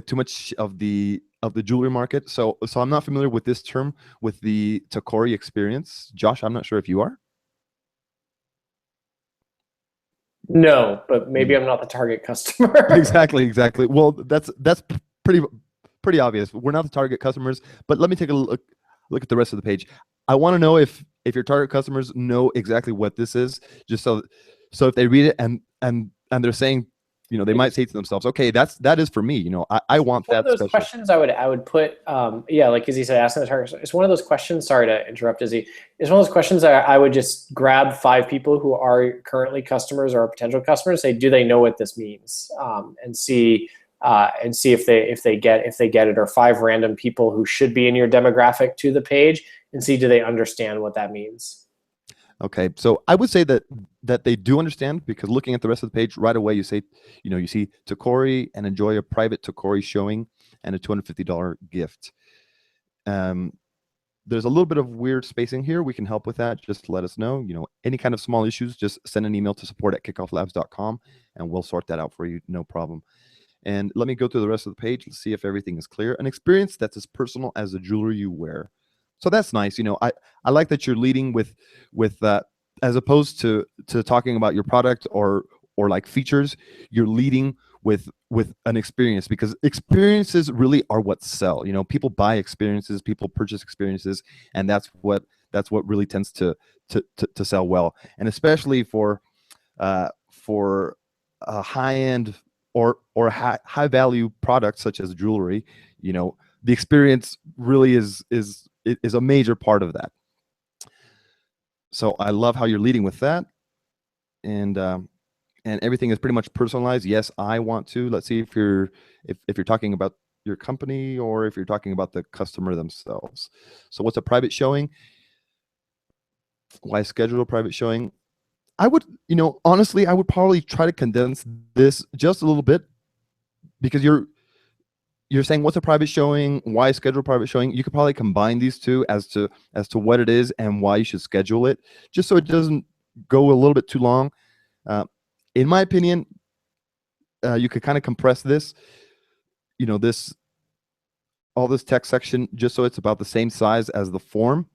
too much of the jewelry market, so I'm not familiar with this term, with the Tacori experience. Josh, I'm not sure if you are. No, but maybe I'm not the target customer. Exactly. Well, that's pretty obvious. We're not the target customers, but let me take a look at the rest of the page. I want to know if your target customers know exactly what this is, just so if they read it and they're saying, they might say to themselves, okay, that is for me. I want that. One of those questions I would put, yeah, like Izzy said, asking the target. It's one of those questions. Sorry to interrupt, Izzy. It's one of those questions that I would just grab 5 people who are currently customers or potential customers, say, do they know what this means, and see if they get it, or 5 random people who should be in your demographic to the page, and see, do they understand what that means. Okay, so I would say that they do understand, because looking at the rest of the page right away, you say, you see Tacori and enjoy a private Tacori showing and a $250 gift. There's a little bit of weird spacing here. We can help with that. Just let us know. Any kind of small issues, just send an email to support@kickofflabs.com and we'll sort that out for you. No problem. And let me go through the rest of the page. Let's see if everything is clear. An experience that's as personal as the jewelry you wear. So that's nice. I like that you're leading with that, as opposed to talking about your product or like features. You're leading with an experience, because experiences really are what sell. People buy experiences, people purchase experiences, and that's what really tends to sell well. And especially for a high end or high value products such as jewelry, the experience really is a major part of that. So I love how you're leading with that, and everything is pretty much personalized. Yes, I want to. Let's see if you're talking about your company or if you're talking about the customer themselves. So what's a private showing? Why schedule a private showing? I would, honestly, I would probably try to condense this just a little bit, because you're saying what's a private showing, why schedule a private showing. You could probably combine these two as to what it is and why you should schedule it, just so it doesn't go a little bit too long. In my opinion, you could kind of compress this, this all this text section just so it's about the same size as the form.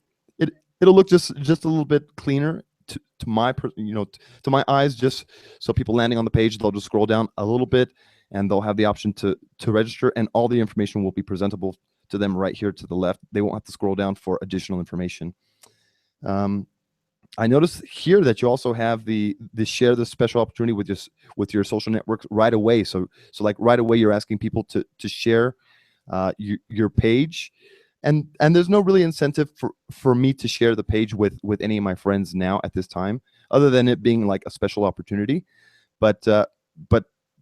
It'll look just a little bit cleaner to my to my eyes, just so people landing on the page, they'll just scroll down a little bit and they'll have the option to register, and all the information will be presentable to them right here to the left. They won't have to scroll down for additional information. I noticed here that you also have the share the special opportunity with your social networks right away. So like right away you're asking people to share your page, and there's no really incentive for me to share the page with any of my friends now at this time, other than it being like a special opportunity. But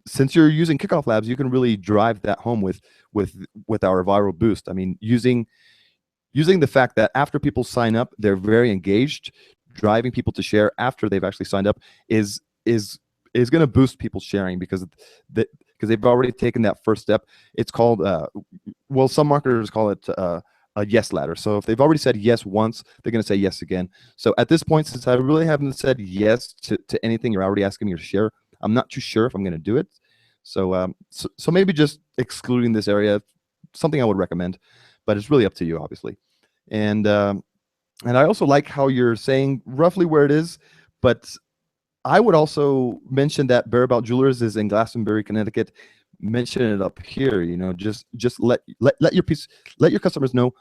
since you're using Kickoff Labs, you can really drive that home with our viral boost. I mean, using the fact that after people sign up, they're very engaged, driving people to share after they've actually signed up is going to boost people sharing, because they've already taken that first step. It's called some marketers call it a yes ladder. So if they've already said yes once, they're going to say yes again. So at this point, since I really haven't said yes to anything you're already asking me to share, I'm not too sure if I'm going to do it. So so maybe just excluding this area, something I would recommend, but it's really up to you, obviously. And I also like how you're saying roughly where it is, but I would also mention that Bearabout Jewelers is in Glastonbury, Connecticut. Mention it up here. Just let your customers know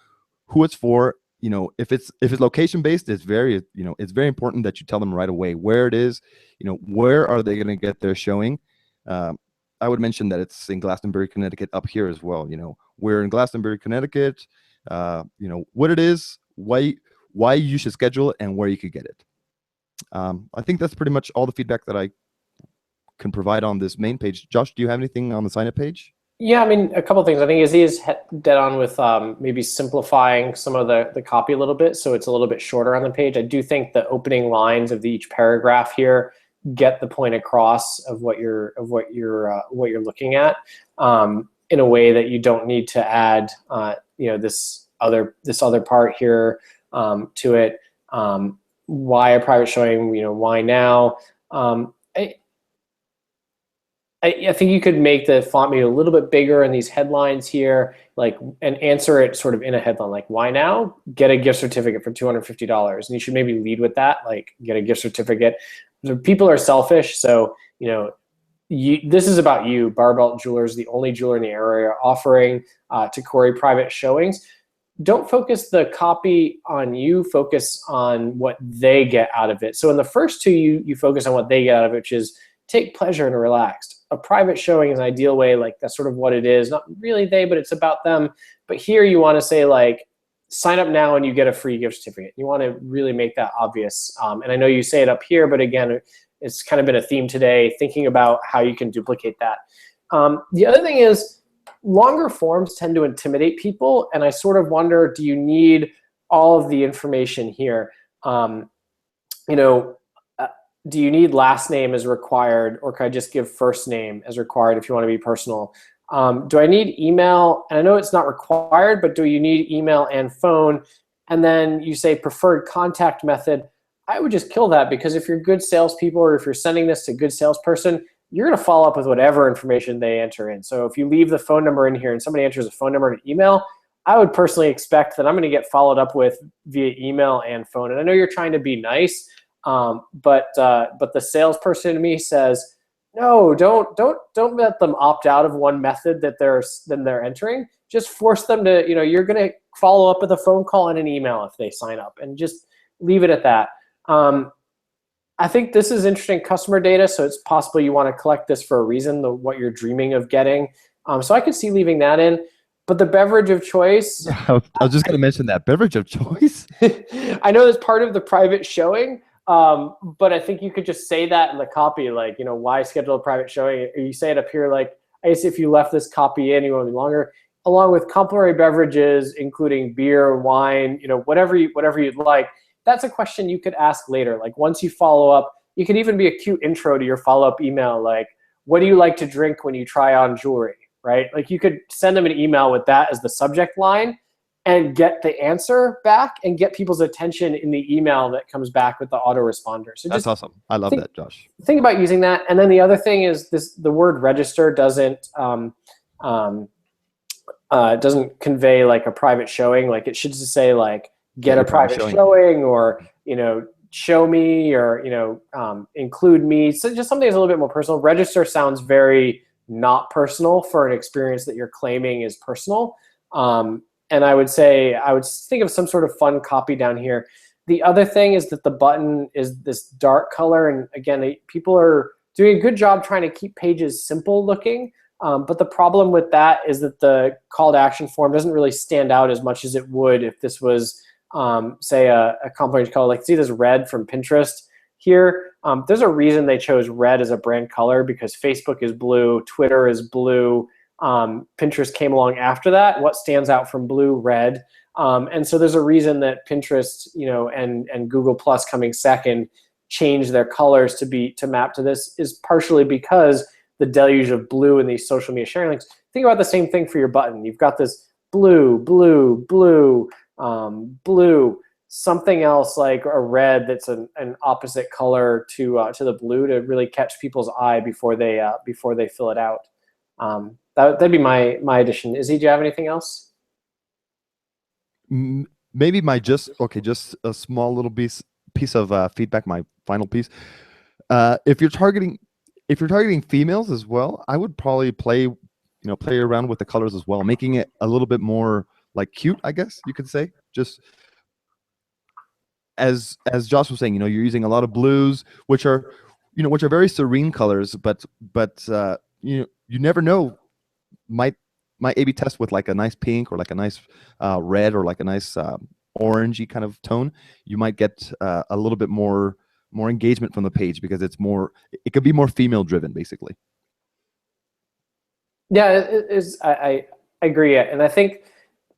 who it's for. If it's location based, it's very important that you tell them right away where it is. Where are they going to get their showing? I would mention that it's in Glastonbury, Connecticut up here as well. We're in Glastonbury, Connecticut. What it is, why you should schedule it, and where you could get it. I think that's pretty much all the feedback that I can provide on this main page. Josh, do you have anything on the sign up page? Yeah, I mean, a couple of things. I think Izzy is dead on with maybe simplifying some of the copy a little bit, so it's a little bit shorter on the page. I do think the opening lines of each paragraph here get the point across of what you're looking at in a way that you don't need to add this other part here to it. Why a private showing? Why now? I think you could make the font maybe a little bit bigger in these headlines here, and answer it sort of in a headline, like, why now? Get a gift certificate for $250. And you should maybe lead with that, like, get a gift certificate. People are selfish, so this is about you. Bearabout Jewelers, the only jeweler in the area offering to Corey private showings. Don't focus the copy on you, focus on what they get out of it. So in the first two, you focus on what they get out of it, which is take pleasure and relaxed. A private showing is an ideal way, like that's sort of what it is. Not really they, but it's about them. But here you want to say, like, sign up now and you get a free gift certificate. You want to really make that obvious. And I know you say it up here, but again, it's kind of been a theme today, thinking about how you can duplicate that. The other thing is, longer forms tend to intimidate people, and I sort of wonder, do you need all of the information here? Do you need last name as required, or can I just give first name as required if you want to be personal? Do I need email? And I know it's not required, but do you need email and phone? And then you say preferred contact method. I would just kill that, because if you're good salespeople, or if you're sending this to a good salesperson, you're going to follow up with whatever information they enter in. So if you leave the phone number in here and somebody enters a phone number and an email, I would personally expect that I'm going to get followed up with via email and phone. And I know you're trying to be nice, but the salesperson to me says, no, don't let them opt out of one method that they're entering. Just force them to, you're going to follow up with a phone call and an email if they sign up, and just leave it at that. I think this is interesting customer data, so it's possible you want to collect this for a reason, what you're dreaming of getting. So I could see leaving that in. But the beverage of choice. Yeah, I was just going to mention that beverage of choice. I know that's part of the private showing, but I think you could just say that in the copy, like, why schedule a private showing? Or you say it up here, like, I guess if you left this copy in, you want to be longer, along with complimentary beverages, including beer, wine, whatever you'd like. That's a question you could ask later. Like, once you follow up, you could even be a cute intro to your follow-up email, like, what do you like to drink when you try on jewelry, right? Like, you could send them an email with that as the subject line, and get the answer back and get people's attention in the email that comes back with the autoresponder. So That's awesome. I love that, Josh. Think about using that. And then the other thing is the word register doesn't convey like a private showing. Like it should just say like get a private showing, or show me, or include me. So just something that's a little bit more personal. Register sounds very not personal for an experience that you're claiming is personal. And I would think of some sort of fun copy down here. The other thing is that the button is this dark color, and again, people are doing a good job trying to keep pages simple looking. But the problem with that is that the call to action form doesn't really stand out as much as it would if this was, say, a complementary color. Like, see this red from Pinterest here? There's a reason they chose red as a brand color, because Facebook is blue, Twitter is blue, Pinterest came along after that. What stands out from blue? Red. And so there's a reason that Pinterest, and Google Plus coming second changed their colors to map to this, is partially because the deluge of blue in these social media sharing links. Think about the same thing for your button. You've got this blue, blue, blue, blue, something else like a red that's an opposite color to the blue to really catch people's eye before they fill it out. That'd be my addition. Izzy, do you have anything else? Maybe just a small little piece of feedback. My final piece. If you're targeting females as well, I would probably play around with the colors as well, making it a little bit more like cute, I guess you could say. Just as Josh was saying, you're using a lot of blues, which are very serene colors, but you never know, might A/B test with like a nice pink or like a nice red or like a nice orangey kind of tone. You might get a little bit more engagement from the page, because it could be more female driven, basically. Yeah, it is. I agree. And I think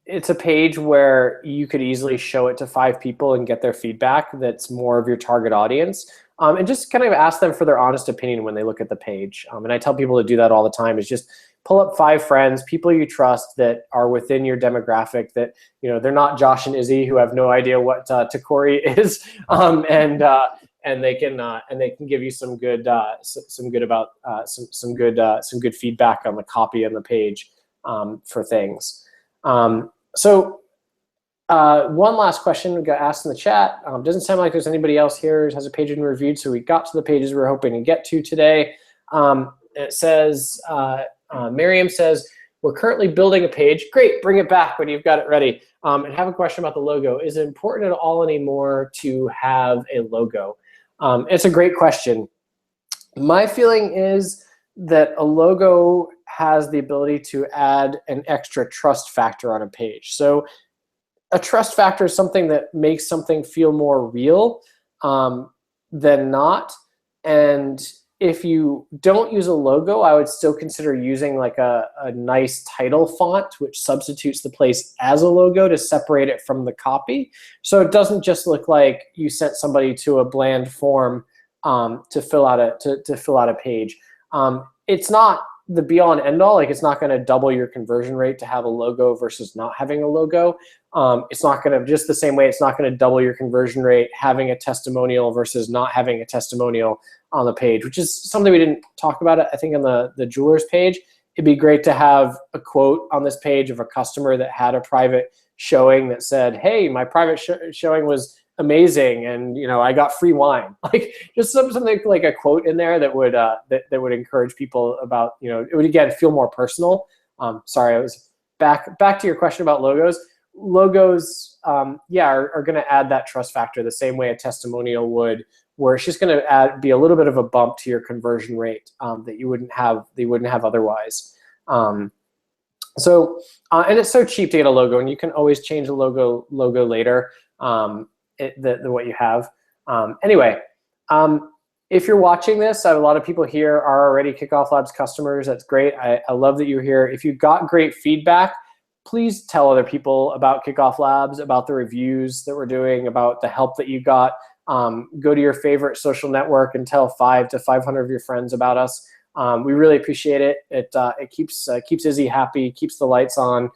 it's a page where you could easily show it to 5 people and get their feedback that's more of your target audience. And just kind of ask them for their honest opinion when they look at the page. And I tell people to do that all the time, is just pull up 5 friends, people you trust that are within your demographic, that they're not Josh and Izzy, who have no idea what Takori is, and they can give you some good feedback on the copy on the page for things. So one last question we got asked in the chat. Doesn't sound like there's anybody else here who has a page been reviewed, so we got to the pages we were hoping to get to today. It says, Miriam says, we're currently building a page. Great, bring it back when you've got it ready. And have a question about the logo. Is it important at all anymore to have a logo? It's a great question. My feeling is that a logo has the ability to add an extra trust factor on a page. So a trust factor is something that makes something feel more real than not. And if you don't use a logo, I would still consider using like a nice title font, which substitutes the place as a logo to separate it from the copy. So it doesn't just look like you sent somebody to a bland form to fill out a page. It's not the be all and end all. Like, it's not going to double your conversion rate to have a logo versus not having a logo. It's not going to, just the same way it's not going to double your conversion rate having a testimonial versus not having a testimonial on the page, which is something we didn't talk about, I think, on the jewelers page. It'd be great to have a quote on this page of a customer that had a private showing that said, hey, my private showing was amazing, and I got free wine. Like, just something like a quote in there that would that would encourage people about, it would again feel more personal. Sorry, I was back to your question about logos. Logos, yeah, are going to add that trust factor the same way a testimonial would, where it's just going to be a little bit of a bump to your conversion rate that you wouldn't have otherwise. So and it's so cheap to get a logo, and you can always change the logo later. What you have. Anyway, if you're watching this, I have a lot of people here are already Kickoff Labs customers. That's great. I love that you're here. If you got great feedback, please tell other people about Kickoff Labs, about the reviews that we're doing, about the help that you got. Go to your favorite social network and tell 500 to 500 of your friends about us. We really appreciate it. It keeps Izzy happy, keeps the lights on.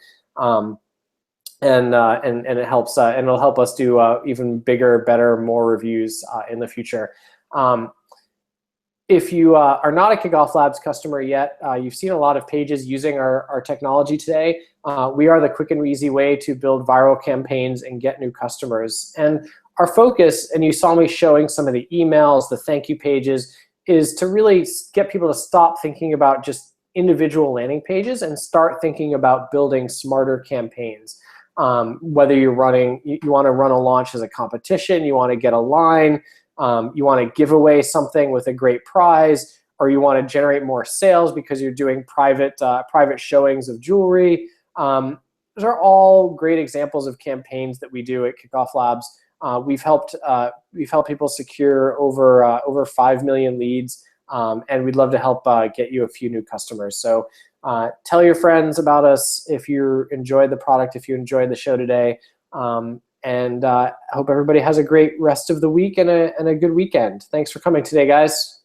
and it helps and it'll help us do even bigger, better, more reviews in the future. If you are not a Kickoff Labs customer yet, you've seen a lot of pages using our technology today. We are the quick and easy way to build viral campaigns and get new customers. And our focus, and you saw me showing some of the emails, the thank you pages, is to really get people to stop thinking about just individual landing pages and start thinking about building smarter campaigns. Whether you're running, you want to run a launch as a competition, you want to get a line, you want to give away something with a great prize, or you want to generate more sales because you're doing private showings of jewelry. Those are all great examples of campaigns that we do at Kickoff Labs. We've helped people secure over 5 million leads, and we'd love to help get you a few new customers. So tell your friends about us if you enjoyed the product, if you enjoyed the show today. And I hope everybody has a great rest of the week and a good weekend. Thanks for coming today, guys.